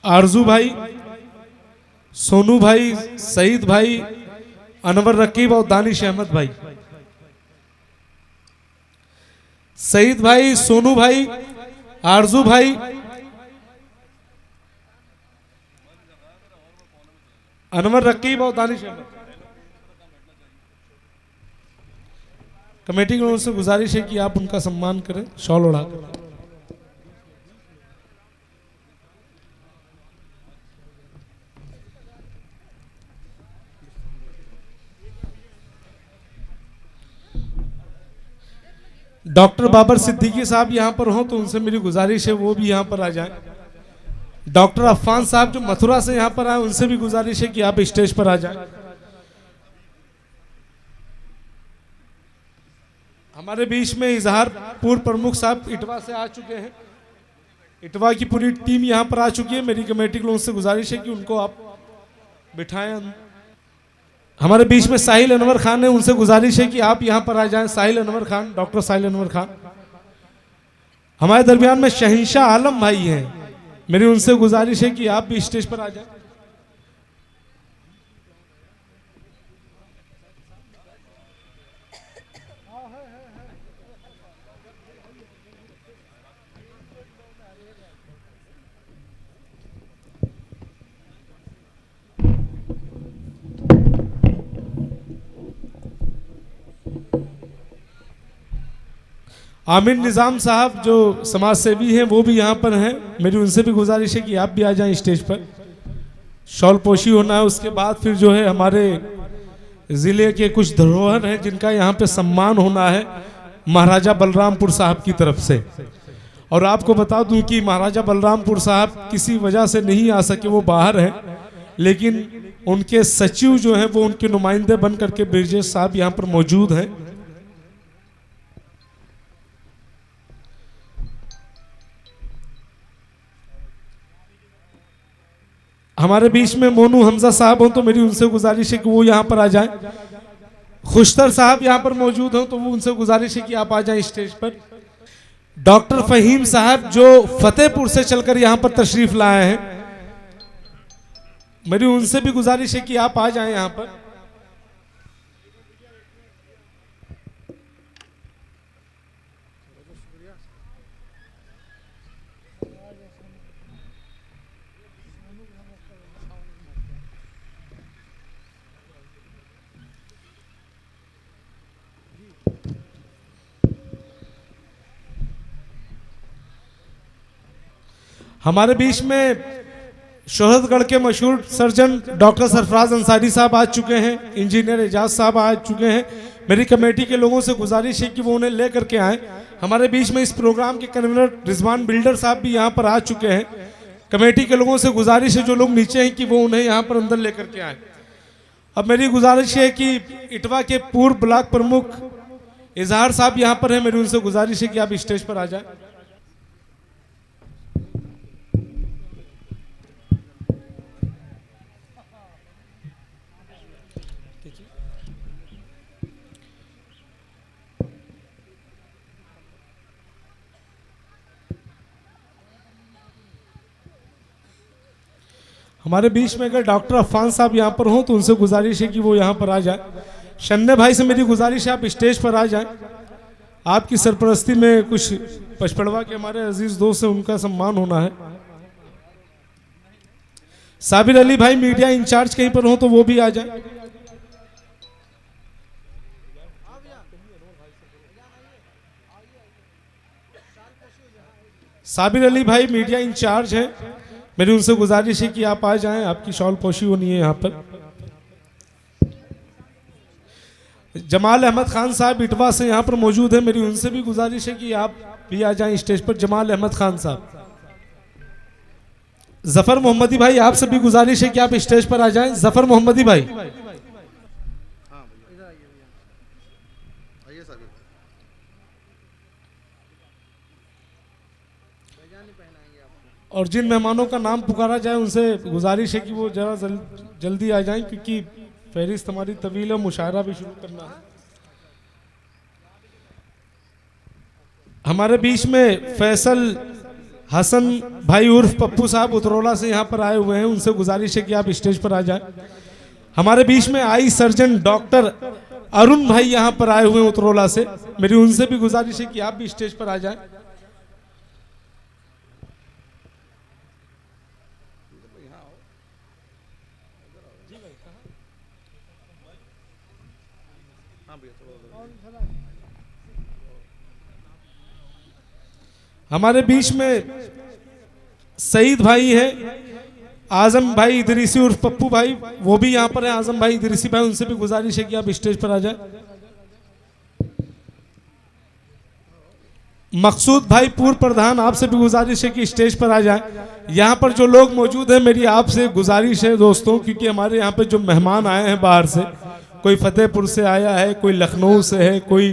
आरजू भाई, सोनू भाई, सईद भाई, अनवर रकीब और दानिश अहमद भाई। सईद भाई, सोनू भाई, आरजू भाई, अनवर रकीब और दानिश अहमद। कमेटी के लोगों से गुजारिश है कि आप उनका सम्मान करें शॉल उड़ाकर। डॉक्टर बाबर सिद्दीकी साहब यहाँ पर हों तो उनसे मेरी गुजारिश है वो भी यहाँ पर आ जाएं। डॉक्टर अफ़ान साहब जो मथुरा से यहाँ पर आए उनसे भी गुजारिश है कि आप स्टेज पर आ जाएं। हमारे बीच में इजहार पूर्व प्रमुख साहब इटवा से आ चुके हैं। इटवा की पूरी टीम यहाँ पर आ चुकी है। मेरी कमेटी के लोगों से गुजारिश है कि उनको आप बिठाएं। हमारे बीच में साहिल अनवर खान है, उनसे गुजारिश है कि आप यहाँ पर आ जाएं। साहिल अनवर खान, डॉक्टर साहिल अनवर खान। हमारे दरमियान में शहंशाह आलम भाई हैं, मेरी उनसे गुजारिश है कि आप भी स्टेज पर आ जाएं। आमिर निज़ाम साहब जो समाज सेवी हैं वो भी यहाँ पर हैं, मेरी उनसे भी गुजारिश है कि आप भी आ जाएं स्टेज पर। शॉल पोशी होना है, उसके बाद फिर जो है हमारे ज़िले के कुछ धरोहर हैं जिनका यहाँ पे सम्मान होना है महाराजा बलरामपुर साहब की तरफ से। और आपको बता दूं कि महाराजा बलरामपुर साहब किसी वजह से नहीं आ सके, वो बाहर हैं, लेकिन उनके सचिव जो हैं वो उनके नुमाइंदे बन करके ब्रिजेश साहब यहाँ पर मौजूद हैं। हमारे बीच में मोनू हमजा साहब हो तो मेरी उनसे गुजारिश है कि वो यहाँ पर आ जाएं। खुशतर साहब यहाँ पर मौजूद हो तो वो उनसे गुजारिश है कि आप आ जाएं स्टेज पर। डॉक्टर फहीम साहब जो फतेहपुर से चलकर यहाँ पर तशरीफ लाए हैं, मेरी उनसे भी गुजारिश है कि आप आ जाएं यहाँ पर। हमारे बीच में शोहरतगढ़ के मशहूर सर्जन डॉक्टर सरफराज अंसारी साहब आ चुके हैं, इंजीनियर एजाज साहब आ चुके हैं। मेरी कमेटी के लोगों से गुजारिश है कि वो उन्हें ले करके आएँ। हमारे बीच में इस प्रोग्राम के कन्वीनर रिजवान बिल्डर साहब भी यहाँ पर आ चुके हैं। कमेटी के लोगों से गुजारिश है जो लोग नीचे हैं कि वो उन्हें यहाँ पर अंदर लेकर के आए। अब मेरी गुजारिश है कि इटवा के पूर्व ब्लॉक प्रमुख इजहार साहब यहाँ पर हैं, मेरी उनसे गुजारिश है कि आप स्टेज पर आ जाएं। हमारे बीच में अगर डॉक्टर अफ़ान साहब यहाँ पर हों तो उनसे गुजारिश है कि वो यहाँ पर आ जाए। शन्ने भाई से मेरी गुजारिश है आप स्टेज पर आ जाएं। आपकी सरपरस्ती में कुछ पचपड़वा के हमारे अजीज दोस्त हैं, उनका सम्मान होना है। साबिर अली भाई मीडिया इंचार्ज कहीं पर हो तो वो भी आ जाए। साबिर अली भाई मीडिया इंचार्ज हैं, मेरी उनसे गुजारिश है कि आप आ जाएं, आपकी शॉल पोशी होनी है यहाँ पर। जमाल अहमद खान साहब इटवा से यहाँ पर मौजूद है, मेरी उनसे भी गुजारिश है कि आप भी आ जाएं स्टेज पर। जमाल अहमद खान साहब। जफर मोहम्मदी भाई आपसे भी गुजारिश है कि आप स्टेज पर आ जाएं। जफर मोहम्मदी भाई। और जिन मेहमानों का नाम पुकारा जाए उनसे गुजारिश है कि वो जरा जल्दी आ जाएं, क्योंकि फहरिस्त हमारी तवील है, मुशायरा भी शुरू करना है। हमारे बीच में फैसल हसन भाई उर्फ पप्पू साहब उतरौला से यहाँ पर आए हुए हैं, उनसे गुजारिश है कि आप स्टेज पर आ जाएं। हमारे बीच में आई सर्जन डॉक्टर अरुण भाई यहाँ पर आए हुए हैं उतरौला से, मेरी उनसे भी गुजारिश है कि आप भी स्टेज पर आ जाएं। हमारे बीच में सईद भाई हैं, आजम भाई इदरीसी उर्फ पप्पू भाई, वो भी यहाँ पर है। आजम भाई इदरीसी भाई, उनसे भी गुजारिश है कि आप स्टेज पर आ जाएं। मकसूद भाई पूर्व प्रधान, आपसे भी गुजारिश है कि स्टेज पर आ जाएं। यहाँ पर जो लोग मौजूद हैं, मेरी आपसे गुजारिश है दोस्तों, क्योंकि हमारे यहाँ पे जो मेहमान आए हैं बाहर से, कोई फतेहपुर से आया है, कोई लखनऊ से है, कोई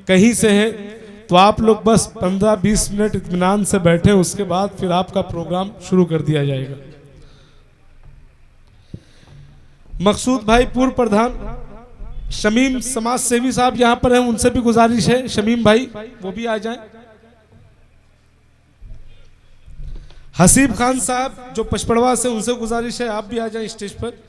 कहीं से है, तो आप लोग बस 15-20 मिनट इत्मीनान से बैठे, उसके बाद फिर आपका प्रोग्राम शुरू कर दिया जाएगा। मकसूद भाई पूर्व प्रधान, शमीम समाज सेवी साहब यहाँ पर हैं, उनसे भी गुजारिश है, शमीम भाई वो भी आ जाएं। हसीब खान साहब जो पचपड़वा से, उनसे गुजारिश है आप भी आ जाएं स्टेज पर।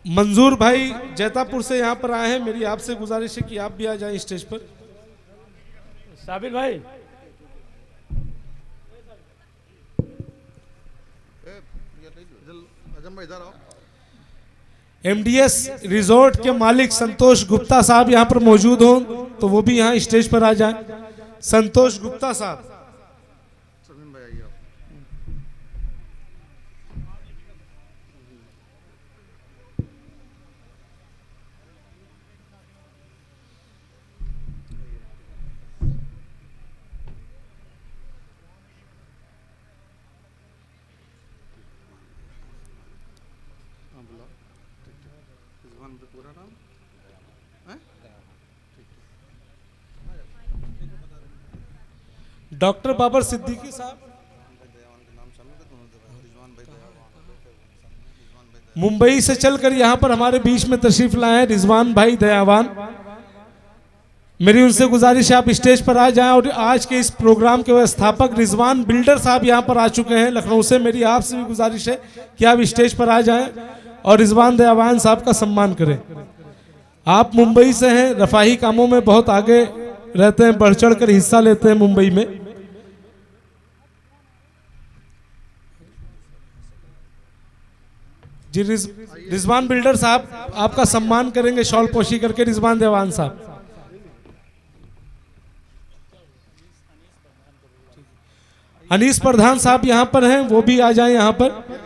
मंजूर भाई जैतापुर से यहाँ पर आए हैं, मेरी आपसे गुजारिश है कि आप भी आ जाएं स्टेज पर। साबिर भाई, एमडीएस रिजॉर्ट के मालिक संतोष गुप्ता साहब यहाँ पर मौजूद हों तो वो भी यहाँ स्टेज पर आ जाएं। संतोष गुप्ता साहब, डॉक्टर बाबर सिद्दीकी साहब, मुंबई से चलकर यहाँ पर हमारे बीच में तशरीफ लाए हैं रिजवान भाई दयावान, मेरी उनसे गुजारिश है आप स्टेज पर आ जाएं। और आज के इस प्रोग्राम के व्यवस्थापक रिजवान बिल्डर साहब यहाँ पर आ चुके हैं लखनऊ से, मेरी आपसे भी गुजारिश है कि आप स्टेज पर आ जाएं और रिजवान दयावान साहब का सम्मान करें। आप मुंबई से हैं, रफाही कामों में बहुत आगे रहते हैं, बढ़ चढ़ कर हिस्सा लेते हैं मुंबई में। जी रिजवान बिल्डर साहब आपका सम्मान करेंगे शॉल पोशी करके, रिजवान देवान साहब। अनीस प्रधान साहब यहाँ पर हैं, वो भी आ जाएं यहाँ पर।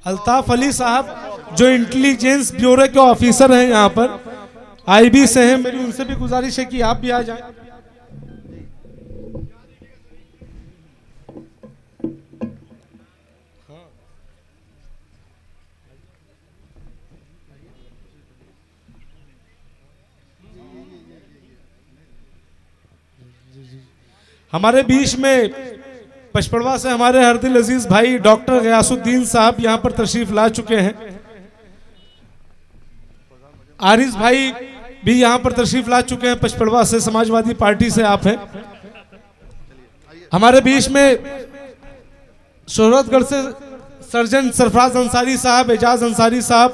अल्ताफ अली साहब जो इंटेलिजेंस ब्यूरो के ऑफिसर हैं यहाँ पर, आईबी से हैं, मेरी उनसे भी गुजारिश है कि आप भी आ जाएं। हमारे बीच में पचपड़वा से हमारे हरदिल अजीज भाई डॉक्टर गयासुद्दीन साहब यहाँ पर तशरीफ ला चुके हैं। आरिस भाई भी यहाँ पर तशरीफ ला चुके हैं, पचपड़वा से, समाजवादी पार्टी से आप हैं। हमारे बीच में शोहरतगढ़ से सर्जन सरफराज अंसारी साहब, एजाज अंसारी साहब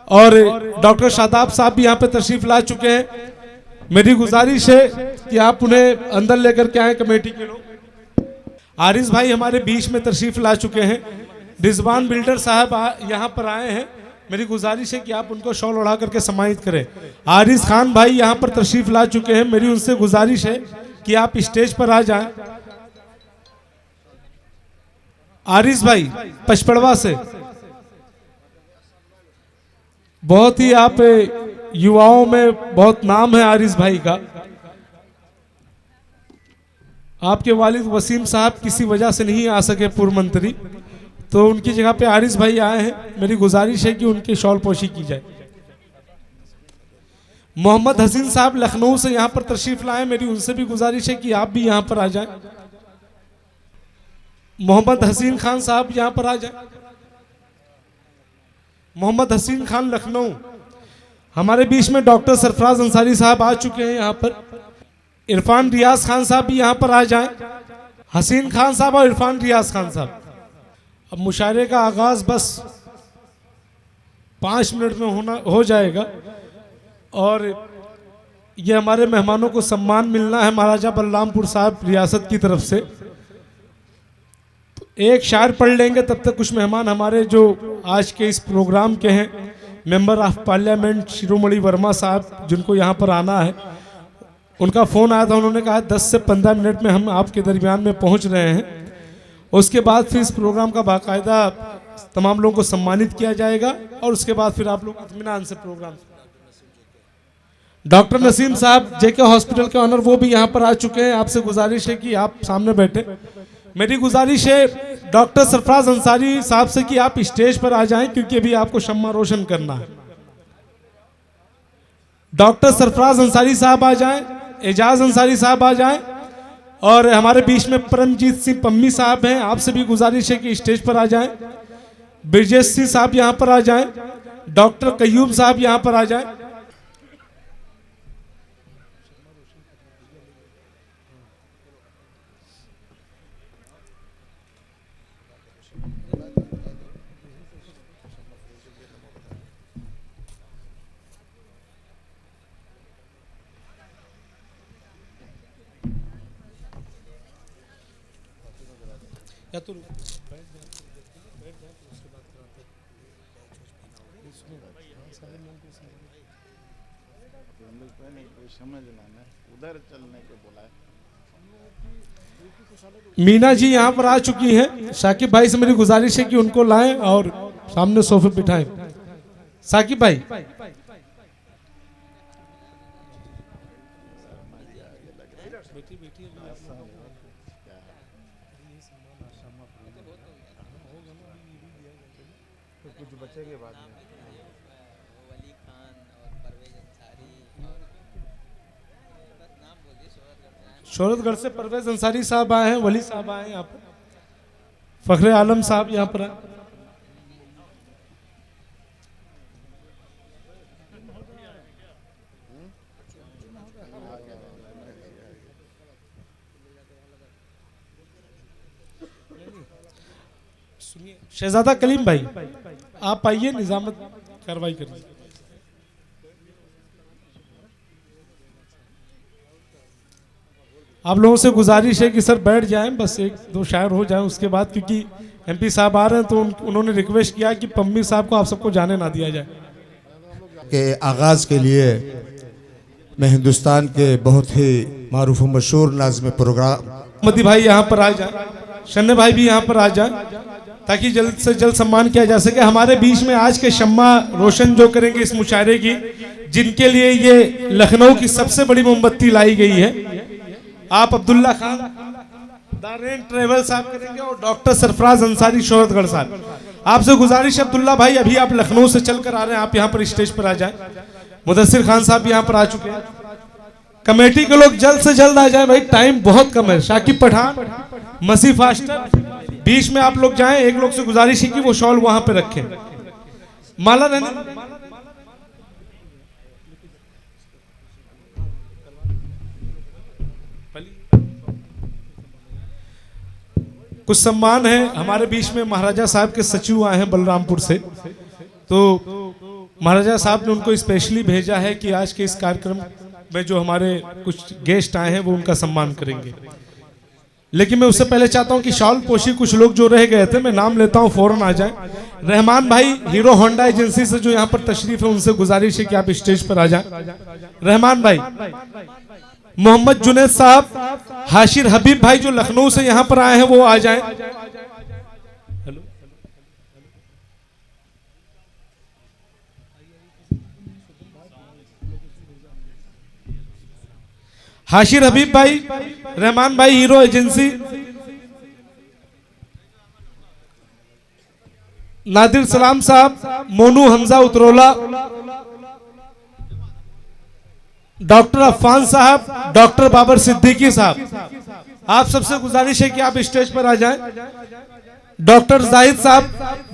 और डॉक्टर शादाब साहब भी यहाँ पे तशरीफ ला चुके हैं। मेरी गुजारिश है कि आप उन्हें अंदर लेकर के आए कमेटी के लोग। आरिस भाई हमारे बीच में तशरीफ ला चुके हैं। रिजवान बिल्डर साहब यहाँ पर आए हैं, मेरी गुजारिश है कि आप उनको शॉल उड़ा करके सम्मानित करें। आरिस खान भाई यहाँ पर तशरीफ ला चुके हैं, मेरी उनसे गुजारिश है कि आप स्टेज पर आ जाएं। आरिस भाई पचपड़वा से, बहुत ही आप युवाओं में बहुत नाम है आरिस भाई का। आपके वालिद वसीम साहब किसी वजह से नहीं आ सके पूर्व मंत्री, तो उनकी जगह पे आरिस भाई आए हैं। मेरी गुजारिश है कि उनकी शॉल पोशी की जाए। मोहम्मद हसीन साहब लखनऊ से यहाँ पर तशरीफ लाए, मेरी उनसे भी गुजारिश है कि आप भी यहाँ पर आ जाएं। मोहम्मद हसीन खान साहब यहाँ पर आ जाएं। मोहम्मद हसीन खान लखनऊ। हमारे बीच में डॉक्टर सरफराज अंसारी साहब आ चुके हैं यहाँ पर। इरफान रियाज खान साहब भी यहाँ पर आ जाएं। हसीन खान साहब और इरफान रियाज खान साहब। अब मुशायरे का आगाज बस 5 मिनट में हो जाएगा और ये हमारे मेहमानों को सम्मान मिलना है महाराजा बलरामपुर साहब रियासत की तरफ से। तो एक शायर पढ़ लेंगे, तब तक कुछ मेहमान हमारे जो आज के इस प्रोग्राम के हैं, मेंबर ऑफ पार्लियामेंट शिरोमणि वर्मा साहब, जिनको यहाँ पर आना है, उनका फ़ोन आया था। उन्होंने कहा 10 से 15 मिनट में हम आपके दरमियान में पहुँच रहे हैं। उसके बाद फिर इस प्रोग्राम का बाकायदा तमाम लोगों को सम्मानित किया जाएगा और उसके बाद फिर आप लोग इत्मीनान से प्रोग्राम। डॉक्टर नसीम साहब जेके हॉस्पिटल के ऑनर, वो भी यहाँ पर आ चुके हैं। आपसे गुजारिश है कि आप सामने बैठे। मेरी गुजारिश है डॉक्टर सरफराज अंसारी साहब से कि आप स्टेज पर आ जाएं, क्योंकि अभी आपको शम्मा रोशन करना है। डॉक्टर सरफराज अंसारी साहब आ जाएं, एजाज अंसारी साहब आ जाएं और हमारे बीच में परमजीत सिंह पम्मी साहब हैं। आपसे भी गुजारिश है कि स्टेज पर आ जाएं। ब्रजेश सिंह साहब यहाँ पर आ जाएं। डॉक्टर कयूम साहब यहाँ पर आ जाएं। या तो उधर चलने को बोला है। मीना जी यहाँ पर आ चुकी हैं। साकिब भाई से मेरी गुजारिश है कि उनको लाएं और सामने सोफे बिठाएं। साकिब भाई, कुछ बचे के बाद में वली खान और परवेज अंसारी और बस नाम बोलिए, शोहरतगढ़ से परवेज अंसारी साहब आए हैं, वली साहब आए हैं यहाँ पर, फखरे आलम साहब यहाँ पर आए। शहजादा कलीम भाई आप आइए, निजामत कार्रवाई करिए। आप लोगों से गुजारिश है कि सर बैठ जाएं, बस 1-2 शायर हो जाएं उसके बाद, क्योंकि एमपी साहब आ रहे हैं तो उन्होंने रिक्वेस्ट किया कि पम्मी साहब को आप सबको जाने ना दिया जाए। के आगाज़ के लिए मैं हिंदुस्तान के बहुत ही मारूफ मशहूर नाज़िम प्रोग्राम मदी भाई यहाँ पर आ जाए, शन्ने भाई भी यहाँ पर आ जाए, ताकि जल्द से जल्द सम्मान किया जा सके। हमारे बीच में आज के शम्मा रोशन जो करेंगे इस मुशायरे की, जिनके लिए ये लखनऊ की सबसे बड़ी मोमबत्ती लाई गई है, आप अब्दुल्ला खान दारेन ट्रेवल साहब करेंगे और डॉक्टर सरफराज अंसारी शोहरतगढ़ साहब। आपसे गुजारिश है अब्दुल्ला भाई, अभी आप लखनऊ से चलकर आ रहे हैं, आप यहाँ पर स्टेज पर आ जाएं। मुदस्सिर खान साहब यहाँ पर आ चुके हैं। कमेटी के लोग जल्द से जल्द आ जाएं भाई, टाइम बहुत कम है। शाकिब पठान, मसी फास्टर, बीच में आप लोग जाएं। एक लोग से गुजारिश है कि वो शॉल वहां पे रखें। माला रहने कुछ सम्मान है। हमारे बीच में महाराजा साहब के सचिव आए हैं बलरामपुर से, तो महाराजा साहब ने उनको स्पेशली भेजा है कि आज के इस कार्यक्रम में जो हमारे कुछ गेस्ट आए हैं वो उनका सम्मान करेंगे। लेकिन मैं उससे पहले चाहता हूं कि शॉल पोशी कुछ लोग जो रह गए थे, मैं नाम लेता हूं, फौरन आ जाएं। रहमान भाई हीरो होंडा एजेंसी से जो यहाँ पर तशरीफ है, उनसे गुजारिश है कि आप स्टेज पर आ जाएं। रहमान भाई, मोहम्मद जुनैद साहब, हाशिर हबीब भाई जो लखनऊ से यहाँ पर आए हैं वो आ जाएं। हाशिर हबीब भाई, रहमान भाई हीरो एजेंसी, नादिर सलाम साहब, मोनू हमजा उतरोला, डॉक्टर अफान साहब, डॉक्टर बाबर सिद्दीकी साहब, आप सबसे गुजारिश है कि आप स्टेज पर आ जाएं। डॉक्टर जाहिद साहब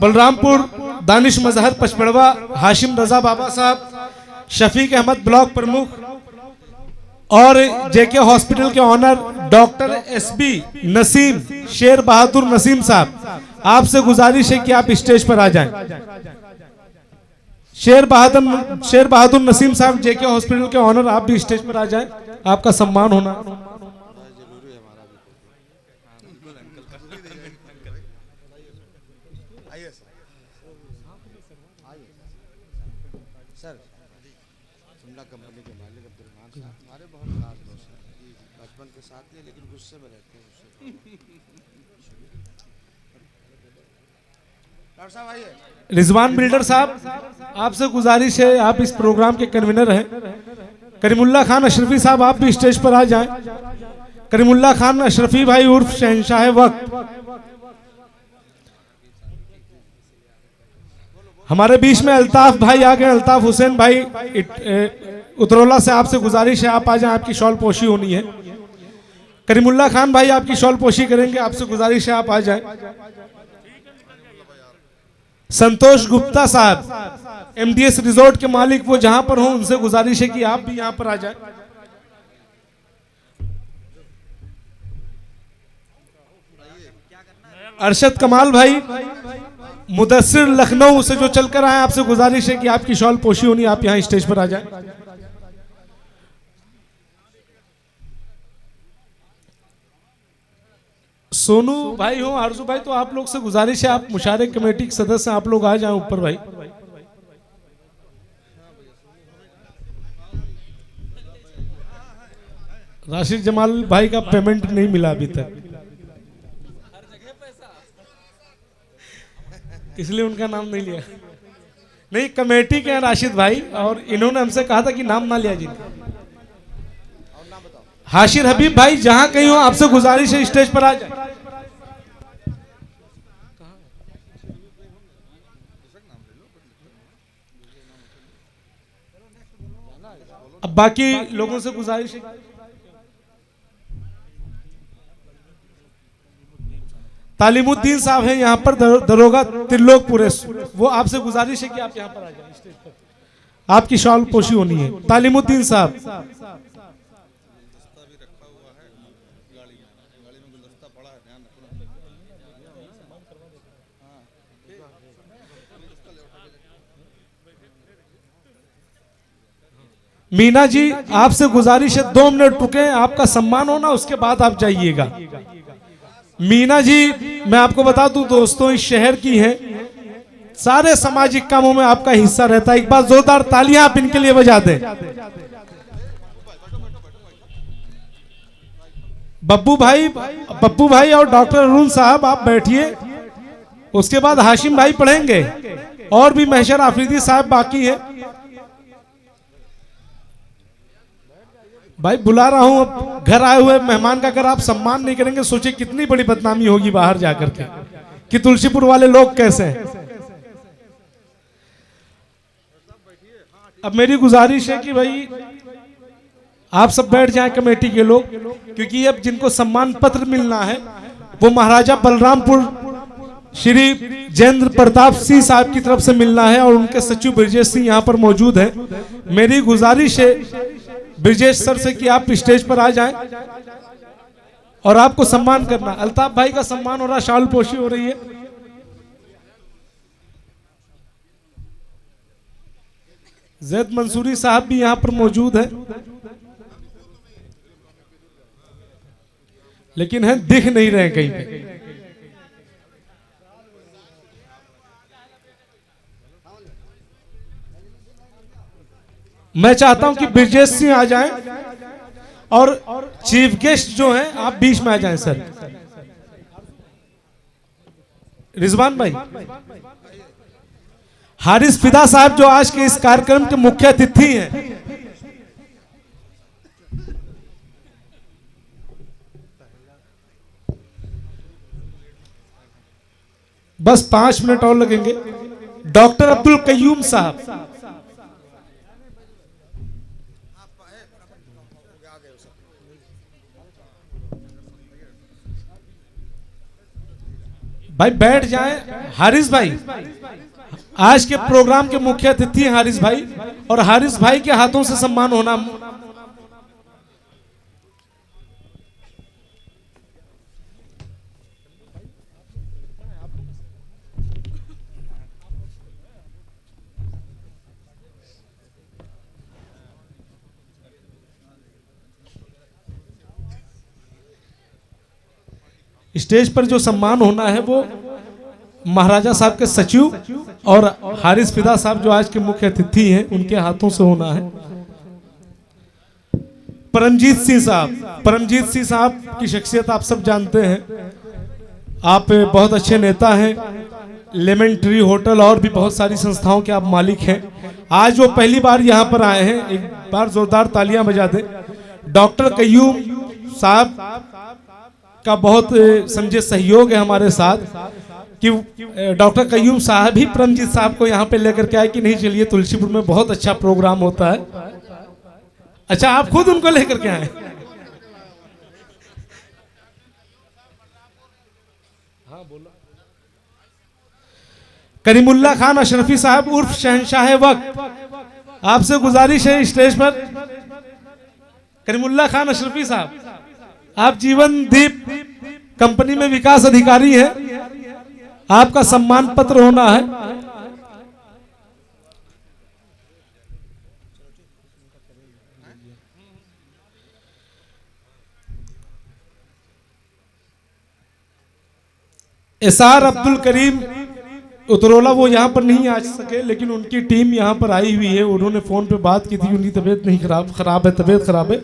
बलरामपुर, दानिश मजहर पचपड़वा, हाशिम रजा बाबा साहब, शफीक अहमद ब्लॉक प्रमुख और जेके हॉस्पिटल के honour doctor SB Naseem, Sher Bahadur Naseem साहब, आपसे गुजारिश है कि आप स्टेज पर आ जाएं। शेर बहादुर नसीम साहब, जेके हॉस्पिटल के ऑनर, आप भी स्टेज पर आ जाएं, आपका सम्मान होना। सर शिमला कंपनी के मालिक अब्दुलरहमान साहब हमारे बहुत खास दोस्त हैं, बचपन के साथ नहीं लेकिन गुस्से में रहते हैं उससे। डॉक्टर साहब आइए। रिजवान बिल्डर साहब, आपसे गुजारिश है, आप इस प्रोग्राम के कन्वीनर हैं। करीमुल्ला खान अशरफी साहब, आप भी स्टेज पर आ जाएं। करीमुल्ला खान अशरफी भाई उर्फ शहंशाह वक्त, हमारे बीच में अल्ताफ भाई आ गए। अल्ताफ हुसैन भाई उतरौला से आपसे गुजारिश है, आप आ जाएं, आपकी शॉल पोशी होनी है। करीमुल्ला खान भाई आपकी शॉल पोशी करेंगे, आपसे गुजारिश है, आप आ जाएं। संतोष गुप्ता साहब, एमडीएस रिजॉर्ट के मालिक, वो जहां पर हो उनसे गुजारिश है कि आप भी यहां पर आ जाएं। अरशद कमाल भाई मुदस्सिर लखनऊ से जो चलकर आए, आपसे गुजारिश है कि आपकी शॉल पोशी होनी, आप यहां स्टेज पर आ जाएं। सोनू भाई हो, आरजू भाई, तो आप लोग से गुजारिश है, आप मुशारिक कमेटी के सदस्य, आप लोग आ जाएं ऊपर भाई। राशिद जमाल भाई का पेमेंट नहीं मिला अभी तक, इसलिए उनका नाम नहीं लिया। नहीं, कमेटी के हैं राशिद भाई, और इन्होंने हमसे कहा था कि नाम ना लिया जी। हाशिर हबीब भाई, जहां कहीं हो, आपसे गुजारिश है, स्टेज पर आ जाए। अब बाकी लोगों से गुजारिश है, तालीमुद्दीन साहब हैं यहाँ पर, दरोगा त्रिलोकपुरे, वो आपसे गुजारिश है कि आप यहाँ पर आ जाएं स्टेज पर, आपकी शॉल पोशी होनी है। तालीमुद्दीन साहब, मीना जी, आपसे गुजारिश है 2 मिनट रुके, आपका सम्मान होना, उसके बाद आप जाइएगा। मीना जी, मैं आपको बता दूं दोस्तों, इस शहर की हैं, सारे सामाजिक कामों में आपका हिस्सा रहता है। एक बार जोरदार तालियां आप इनके लिए बजा दें। बब्बू भाई और डॉक्टर अरुण साहब, आप बैठिए, उसके बाद हाशिम भाई पढ़ेंगे, और भी महशर आफरीदी साहब बाकी है। भाई बुला रहा हूं, अब घर आए हुए मेहमान का अगर आप सम्मान नहीं करेंगे, सोचिए कितनी बड़ी बदनामी होगी बाहर जाकर के कि तुलसीपुर वाले लोग कैसे हैं। अब मेरी गुजारिश है कि भाई आप सब बैठ जाएं, कमेटी के लोग, क्योंकि अब जिनको सम्मान पत्र मिलना है वो महाराजा बलरामपुर श्री जयेंद्र प्रताप सिंह साहब की तरफ से मिलना है, और उनके सचिव ब्रजेश सिंह यहाँ पर मौजूद है। मेरी गुजारिश है ब्रजेश सर से कि आप स्टेज पर आ जाएं और आपको सम्मान करना। अल्ताफ भाई का सम्मान हो रहा, शाल पोशी हो रही है। जैद मंसूरी साहब भी यहां पर मौजूद है, लेकिन है दिख नहीं रहे कहीं पे। मैं चाहता हूं कि ब्रजेश सिंह आ जाएं और चीफ गेस्ट जो हैं आप बीच में आ जाएं। सर रिजवान भाई, हारिस फिदा साहब जो आज के इस कार्यक्रम के मुख्य अतिथि हैं, बस 5 मिनट और लगेंगे। डॉक्टर अब्दुल कयूम साहब। भाई बैठ जाएं। हारिस भाई आज के प्रोग्राम के मुख्य अतिथि हैं हारिस भाई, और हारिस भाई के हाथों से सम्मान होना। स्टेज पर जो सम्मान होना है वो महाराजा साहब के सचिव और हारिस फिदा साहब जो आज के मुख्य अतिथि हैं उनके हाथों से होना है। परमजीत सिंह साहब। परमजीत सिंह साहब की शख्सियत आप सब जानते हैं, आप बहुत अच्छे नेता हैं। लेमन ट्री होटल और भी बहुत सारी संस्थाओं के आप मालिक हैं। आज वो पहली बार यहाँ पर आए हैं, एक बार जोरदार तालियां बजा दें। डॉक्टर कयूम साहब का बहुत समझे सहयोग है हमारे साथ कि डॉक्टर कयूम साहब ही परमजीत साहब को यहाँ पे लेकर के आए कि नहीं चलिए तुलसीपुर में बहुत अच्छा प्रोग्राम होता है। अच्छा आप खुद उनको लेकर के आए? हाँ बोलो। करीमुल्ला खान अशरफी साहब उर्फ शहंशाह वक्त, आपसे गुजारिश है स्टेज पर। करीमुल्ला खान अशरफी साहब, आप जीवन दीप कंपनी में विकास अधिकारी हैं, आपका सम्मान पत्र होना है। एसार अब्दुल करीम उतरोला, वो यहाँ पर नहीं आ सके लेकिन उनकी टीम यहाँ पर आई हुई है। उन्होंने फोन पे बात की थी, उनकी तबीयत नहीं खराब है, तबीयत खराब है।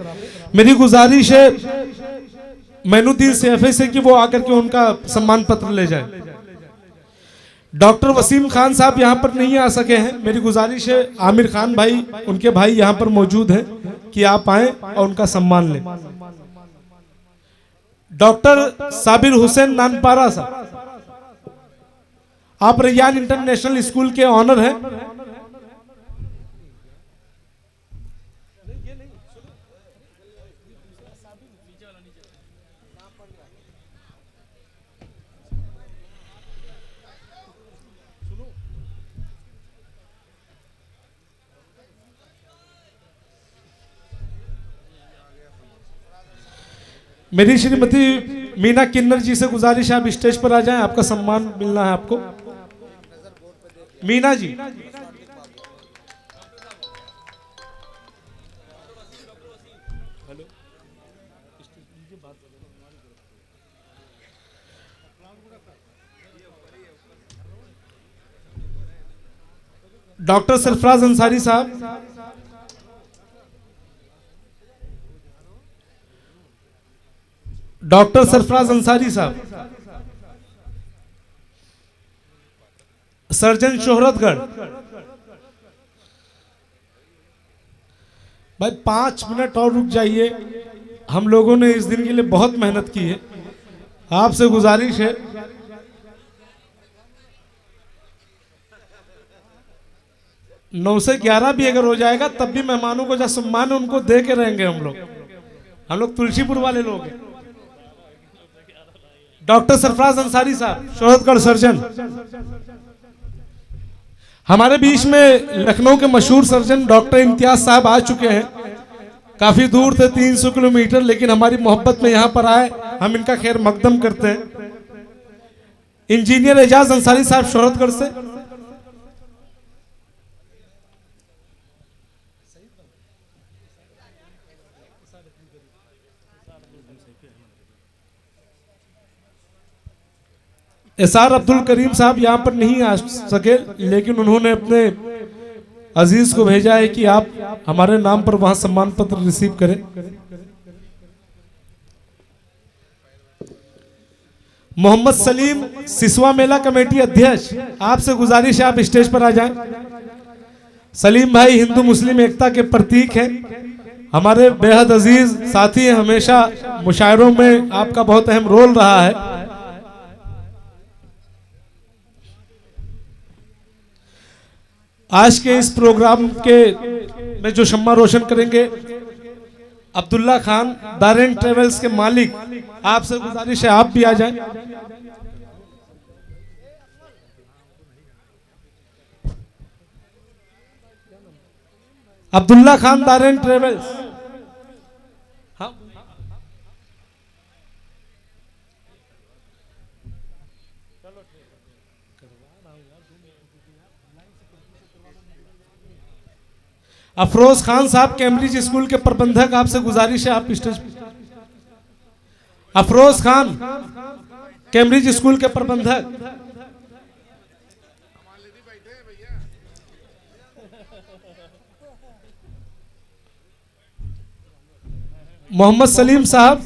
मेरी गुजारिश है मैनुद्दीन सैफी से कि वो आकर के उनका सम्मान पत्र ले जाए। डॉक्टर वसीम खान साहब यहाँ पर नहीं आ सके हैं, मेरी गुजारिश है आमिर खान भाई, उनके भाई यहाँ पर मौजूद हैं कि आप आए और उनका सम्मान लें। डॉक्टर साबिर हुसैन नानपारा साहब, आप रैयान इंटरनेशनल स्कूल के ऑनर हैं। मेरी श्रीमती मीना किन्नर जी से गुजारिश है आप स्टेज पर आ जाएं, आपका सम्मान मिलना है आपको। मीना जी। डॉक्टर सरफराज अंसारी साहब। डॉक्टर सरफराज अंसारी साहब। सर्जन शोहरतगढ़। भाई 5 मिनट और रुक जाइए, हम लोगों ने इस दिन के लिए बहुत मेहनत की है। आपसे गुजारिश है 9 से 11 भी अगर हो जाएगा तब भी मेहमानों को जो सम्मान है उनको दे के रहेंगे हम लोग तुलसीपुर वाले लोग हैं। डॉक्टर सरफराज अंसारी साहब, शोहरतगढ़ सर्जन। हमारे बीच में लखनऊ के मशहूर सर्जन डॉक्टर इम्तियाज साहब आ चुके हैं, काफी दूर थे 300 किलोमीटर, लेकिन हमारी मोहब्बत में यहां पर आए, हम इनका खैर मकदम करते हैं। इंजीनियर एजाज अंसारी साहब शोहरतगढ़ से। एसार अब्दुल करीम साहब यहाँ पर नहीं आ सके, लेकिन उन्होंने अपने अजीज को भेजा है कि आप हमारे नाम पर वहां सम्मान पत्र रिसीव करें। मोहम्मद सलीम सिसवा मेला कमेटी अध्यक्ष, आपसे गुजारिश है आप स्टेज पर आ जाएं। सलीम भाई हिंदू मुस्लिम एकता के प्रतीक हैं, हमारे बेहद अजीज साथी हैं, हमेशा मुशायरों में आपका बहुत अहम रोल रहा है। आज के इस प्रोग्राम के में जो शम्मा रोशन करेंगे अब्दुल्ला खान दारेन ट्रेवल्स के मालिक, आपसे गुजारिश है आप भी आ जाएं। अब्दुल्ला खान दारेन ट्रेवल्स। हाँ अफरोज खान साहब कैम्ब्रिज स्कूल के प्रबंधक, आपसे गुजारिश है आप स्टेज पे। अफरोज खान कैम्ब्रिज स्कूल के प्रबंधक। मोहम्मद सलीम साहब।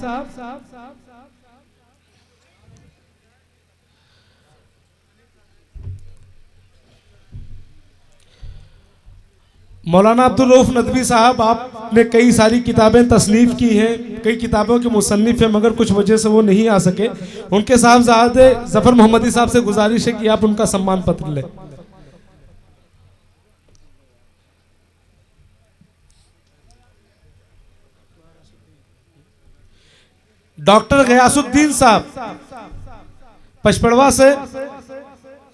मौलाना अब्दुल रऊफ नदवी साहब, आपने कई सारी किताबें तसनीफ की हैं, कई किताबों के मुसन्निफ हैं, मगर कुछ वजह से वो नहीं आ सके। उनके साहबजादे जफर मोहम्मदी साहब से गुजारिश है कि आप उनका सम्मान पत्र लें। डॉक्टर गयासुद्दीन साहब पचपड़वा से।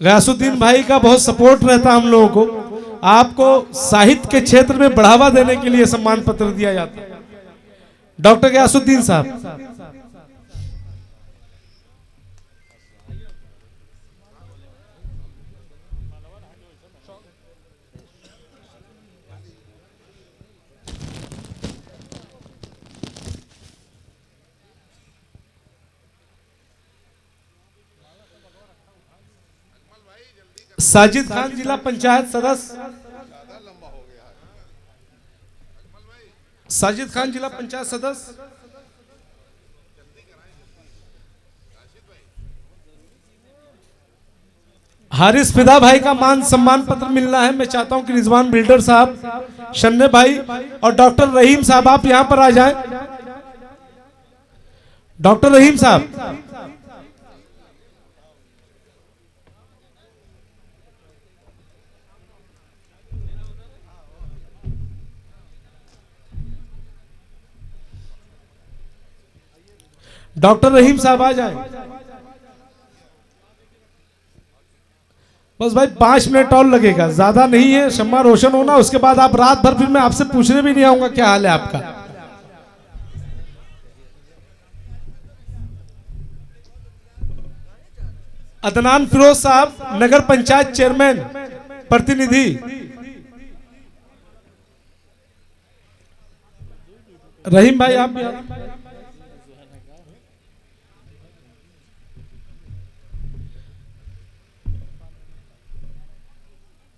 गयासुद्दीन भाई का बहुत सपोर्ट रहता हम लोगों को। आपको साहित्य के क्षेत्र में बढ़ावा देने के लिए सम्मान पत्र दिया जाता है। डॉक्टर गयासुद्दीन साहब। साजिद खान जिला पंचायत सदस्य। साजिद खान जिला पंचायत सदस्य। हारिस फिदा भाई का मान सम्मान पत्र मिलना है। मैं चाहता हूं कि रिजवान बिल्डर साहब, शन्ने भाई और डॉक्टर रहीम साहब आप यहां पर आ जाएं। डॉक्टर रहीम साहब। डॉक्टर रहीम साहब आ जाएं। बस भाई 5 मिनट और लगेगा, ज्यादा नहीं है। शम्मा रोशन होना, उसके बाद आप रात भर, फिर मैं आपसे पूछने भी नहीं आऊंगा क्या हाल है आपका। अदनान फिरोज साहब नगर पंचायत चेयरमैन प्रतिनिधि। रहीम भाई आप भी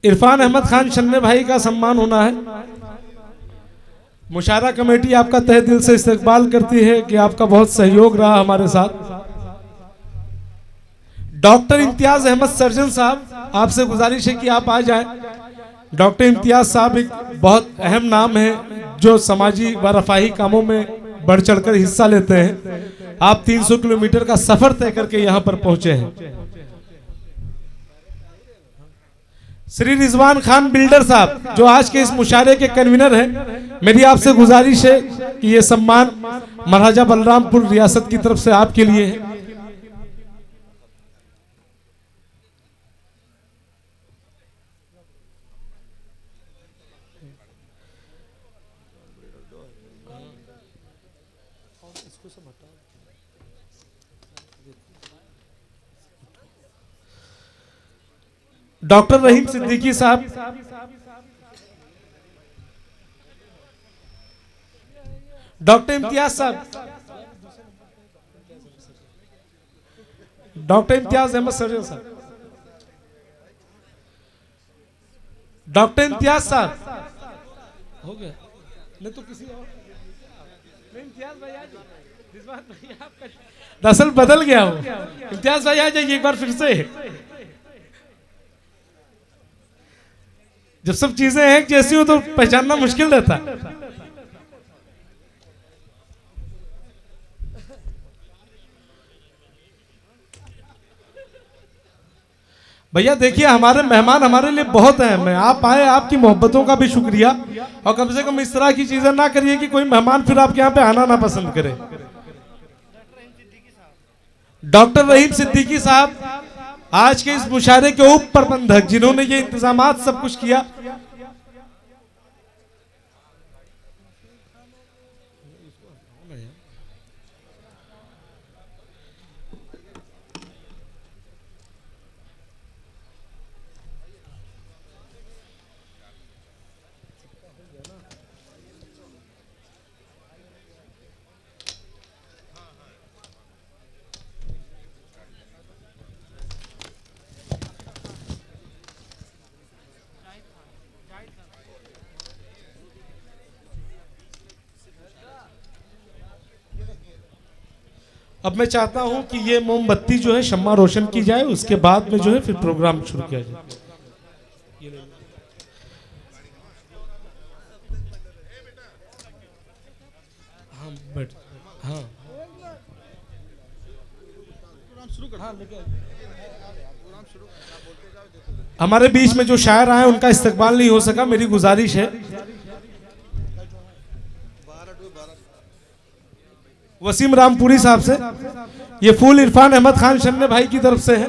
इरफान अहमद खान शन्ने भाई का सम्मान होना है। मुशारा कमेटी आपका तहे दिल से इस्तकबाल करती है कि आपका बहुत सहयोग रहा हमारे साथ। डॉक्टर इम्तियाज अहमद सर्जन साहब, आपसे गुजारिश है कि आप आ जाएं। डॉक्टर इम्तियाज साहब एक बहुत अहम नाम है जो समाजी व रफाही कामों में बढ़ चढ़कर हिस्सा लेते हैं। आप 300 किलोमीटर का सफर तय करके यहां पर पहुंचे हैं। श्री रिजवान खान बिल्डर साहब जो आज के इस मुशारे के कन्वीनर हैं, मेरी आपसे गुजारिश है कि ये सम्मान महाराजा बलरामपुर रियासत की तरफ से आपके लिए है। डॉक्टर रहीम सिद्दीकी साहब, डॉक्टर इम्तियाज साहब, डॉक्टर इम्तियाज अहमद सर्जन साहब, डॉक्टर इम्तियाज साहब हो गया नहीं तो किसी और नहीं। इम्तियाज भाई आ जाइए, रिजवान भाई आपका दरअसल बदल गया हो। इम्तियाज भाई आ जाइए एक बार फिर से। जब सब चीजें एक जैसी हो तो पहचानना मुश्किल रहता। भैया देखिए हमारे मेहमान हमारे लिए बहुत हैं, मैं आप आए, आपकी मोहब्बतों का भी शुक्रिया। और कम से कम इस तरह की चीजें ना करिए कि कोई मेहमान फिर आपके यहाँ पे आना ना पसंद करे। डॉक्टर रहीम सिद्दीकी साहब आज के इस मुशायरे के उप प्रबंधक, जिन्होंने ये इंतजामात सब कुछ किया। अब मैं चाहता हूं कि ये मोमबत्ती जो है शम्मा रोशन की जाए, उसके बाद में जो है फिर प्रोग्राम शुरू किया जाए। हाँ बैठ, हाँ हमारे बीच में जो शायर आए उनका इस्तकबाल नहीं हो सका, मेरी गुजारिश है वसीम रामपुरी साहब से, ये फूल इरफान अहमद खान शन्ने भाई की तरफ से है।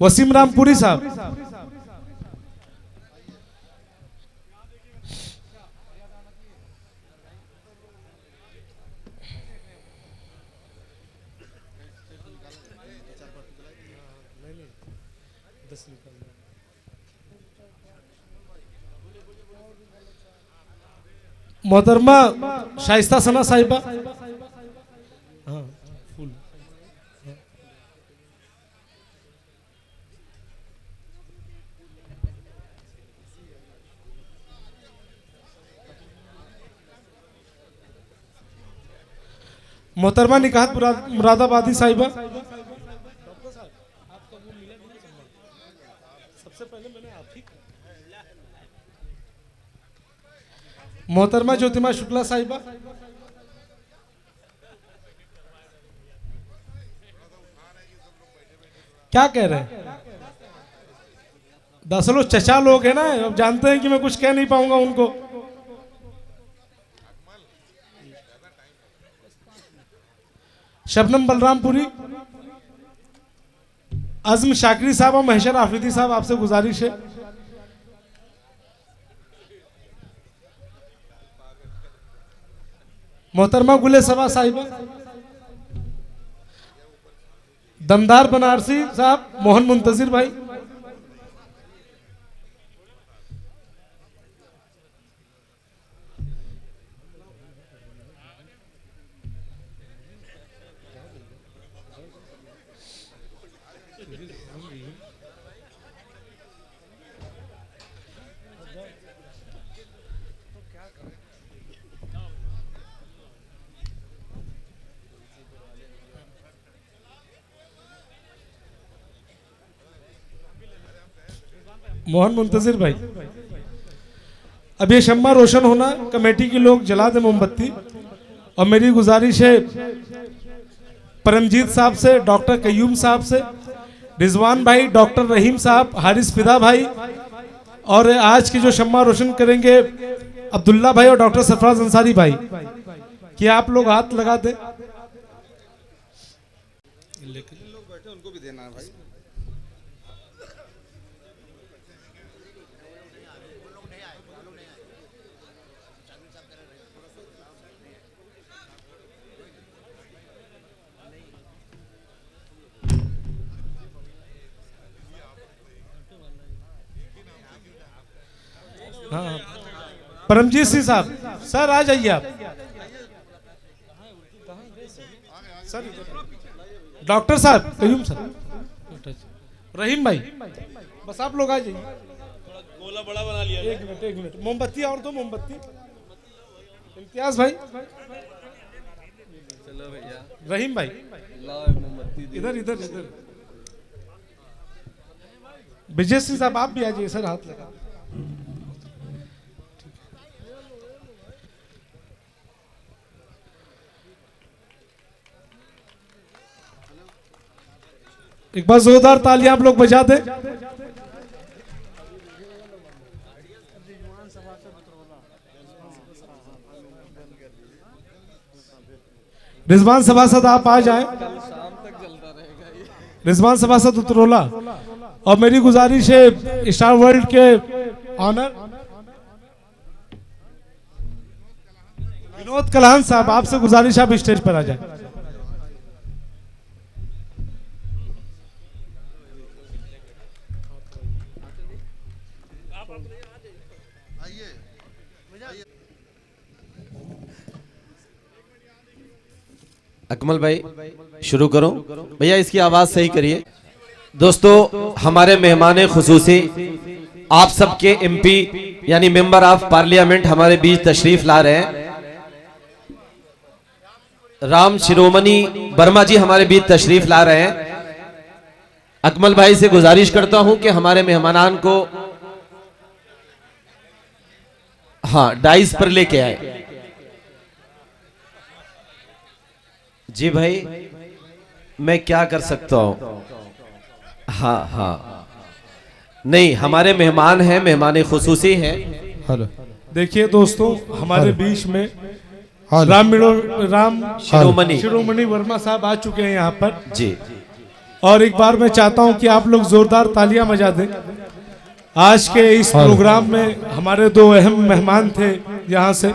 वसीम रामपुरी साहब, मोहतरमा शाइस्ता सना साहिबा, हाँ फूल, मोहतरमा निकाहत मुरादाबादी साहिबा। सबसे पहले मैंने आप ही, मोहतरमा ज्योतिमा शुक्ला साहिबा, क्या कह रहे हैं? दरअसल चचा लोग हैं ना, अब जानते हैं कि मैं कुछ कह नहीं पाऊंगा उनको। शबनम बलरामपुरी, अज़्म शाकरी साहब और महशर आफरीदी साहब, आपसे गुजारिश है। मोहतरमा गुले सबा साहिबा, दमदार बनारसी साहब, मोहन मुंतजिर भाई, मोहन मुंतजिर भाई। अब ये शम्मा रोशन होना, कमेटी के लोग जला दे मोमबत्ती। और मेरी गुजारिश है परमजीत साहब से, डॉक्टर कयूम साहब से, रिजवान भाई, डॉक्टर रहीम साहब, हारिस फिदा भाई, और आज की जो शम्मा रोशन करेंगे अब्दुल्ला भाई और डॉक्टर सरफराज अंसारी भाई, कि आप लोग हाथ लगा दे। लोग बैठे उनको भी देना है भाई। हाँ परमजीत सिंह साहब, सर आ जाइए आप। सर डॉक्टर साहब, कयूम सर, रहीम भाई, बस आप लोग आ जाइए। गोला बड़ा बना लिया। एक मिनट, मोमबत्ती और दो मोमबत्ती। इम्तियाज भाई, चलो भैया, रहीम भाई, लाओ मोमबत्ती। इधर इधर इधर। विजय सिंह साहब आप भी आ जाइए सर, हाथ लगा। एक बार जोरदार तालियां आप लोग बजा दें। रिजवान सभासद आप आ जाएं। रिजवान सभासद उतरोला। और मेरी गुजारिश है स्टार वर्ल्ड के ऑनर विनोद कलान साहब, आपसे गुजारिश आप स्टेज पर आ जाएं। अकमल भाई शुरू करो भैया, इसकी आवाज सही करिए। दोस्तों, हमारे मेहमान खुसूसी आप सबके एमपी यानी मेंबर ऑफ पार्लियामेंट हमारे बीच तशरीफ ला रहे हैं। राम शिरोमणि वर्मा जी हमारे बीच तशरीफ ला रहे हैं। अकमल भाई से गुजारिश करता हूं कि हमारे मेहमानान को हाँ डाइस पर लेके आए। जी भाई, मैं क्या कर सकता हूं? हाँ हाँ, नहीं हमारे मेहमान हैं, मेहमान खुसूसी हैं। हेलो, देखिए दोस्तों, हमारे बीच में हेलो, राम शिरोमणि वर्मा साहब आ चुके हैं यहाँ पर जी। और एक बार मैं चाहता हूं कि आप लोग जोरदार तालियां बजा दें। आज के इस प्रोग्राम में हमारे दो अहम मेहमान थे। यहाँ से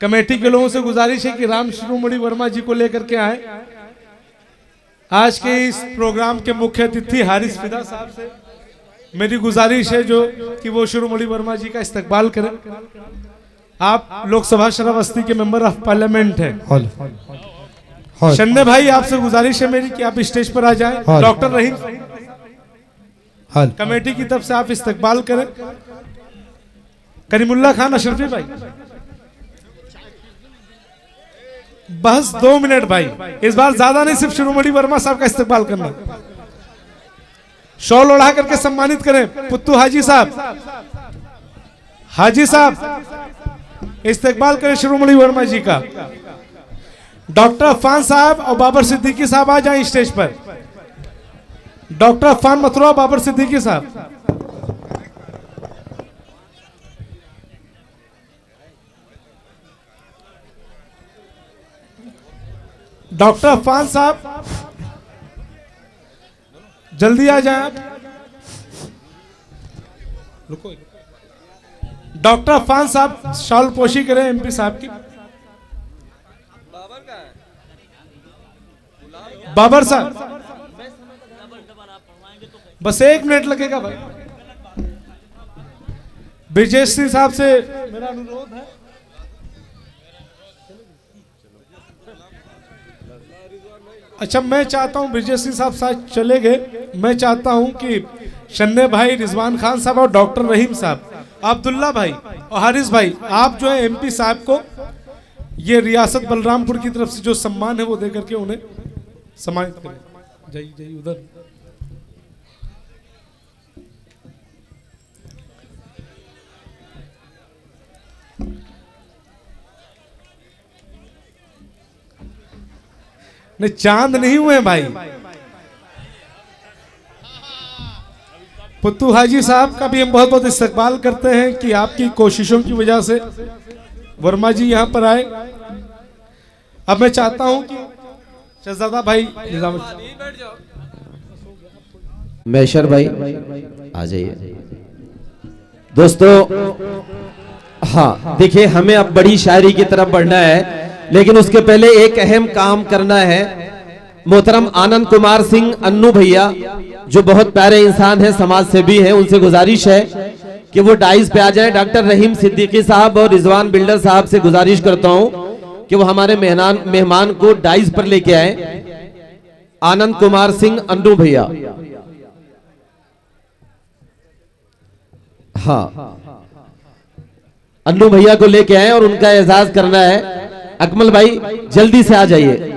कमेटी के लोगों से गुजारिश है कि राम शिरोमणि वर्मा जी को लेकर के आए। आज के इस प्रोग्राम के मुख्य अतिथि हारिस फिदा साहब से मेरी गुजारिश है जो कि वो शिरोमणि वर्मा जी का इस्तकबाल करें। आप लोकसभा श्रावस्ती के मेंबर ऑफ पार्लियामेंट हैं। शन्ने भाई, आपसे गुजारिश है मेरी कि आप स्टेज पर आ जाएं। डॉक्टर रहीम कमेटी की तरफ से आप इस्तकबाल करें। करीमुल्ला खान अशरफी भाई, बस 2 मिनट भाई, इस बार ज्यादा नहीं, सिर्फ शिरोमणि वर्मा साहब का इस्तकबाल करना। शॉल ओढ़ा करके सम्मानित करें। पुत्तू हाजी साहब, हाजी साहब इस्तकबाल करें शिरोमणि वर्मा जी का। डॉक्टर अफान साहब और बाबर सिद्दीकी साहब आ जाएं स्टेज पर। डॉक्टर अफान मथुरा, बाबर सिद्दीकी साहब। डॉक्टर अफान साहब जल्दी आ जाएं आप। रुको, डॉक्टर अफान साहब शॉल पोशी करें एमपी साहब की। बाबर साहब, बस 1 मिनट लगेगा भाई। ब्रिजेश सिंह साहब से मेरा अनुरोध है। अच्छा, मैं चाहता हूं ब्रिजेश सिंह साहब साथ चले गए। मैं चाहता हूं कि शन्ने भाई, रिजवान खान साहब और डॉक्टर रहीम साहब, अब्दुल्ला भाई और हारिस भाई, आप जो है एमपी साहब को ये रियासत बलरामपुर की तरफ से जो सम्मान है वो देकर के उन्हें सम्मानित करें। जाइए जाइए उधर। नहीं, चांद नहीं हुए भाई। पुत्तू हाजी साहब का भी हम बहुत बहुत इस्तकबाल करते हैं कि आपकी कोशिशों की वजह से वर्मा जी यहाँ पर आए। अब मैं चाहता हूं कि शहजादा भाई मैशर भाई आ जाइए। दोस्तों, हाँ देखिए, हमें अब बड़ी शायरी की तरफ बढ़ना है, लेकिन उसके पहले एक अहम काम करना है। मोहतरम आनंद कुमार सिंह अन्नू भैया जो बहुत प्यारे इंसान हैं, समाज सेवी हैं, उनसे गुजारिश है कि वो डाइस पे आ जाएं। डॉक्टर रहीम सिद्दीकी साहब और रिजवान बिल्डर साहब से गुजारिश करता हूं कि वो हमारे मेहमान को डाइस पर लेके आए। आनंद कुमार सिंह अन्नू भैया, हाँ अन्नू भैया को लेके आए और उनका एजाज करना है। अकमल भाई जल्दी से आ जाइए।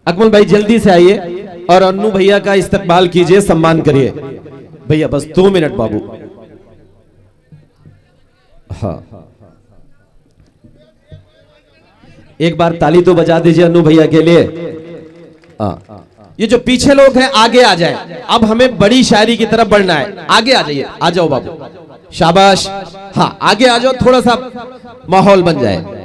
अकमल भाई जल्दी से आइए और अन्नू भैया का इस्तकबाल कीजिए, सम्मान करिए। भैया बस 2 मिनट बाबू। हाँ, एक बार ताली तो बजा दीजिए अन्नू भैया के लिए। ये जो पीछे लोग हैं आगे आ जाए, अब हमें बड़ी शायरी की तरफ बढ़ना है। आगे आ जाइए, आ जाओ बाबू, शाबाश। हाँ आगे आ जाओ, थोड़ा सा माहौल बन जाए।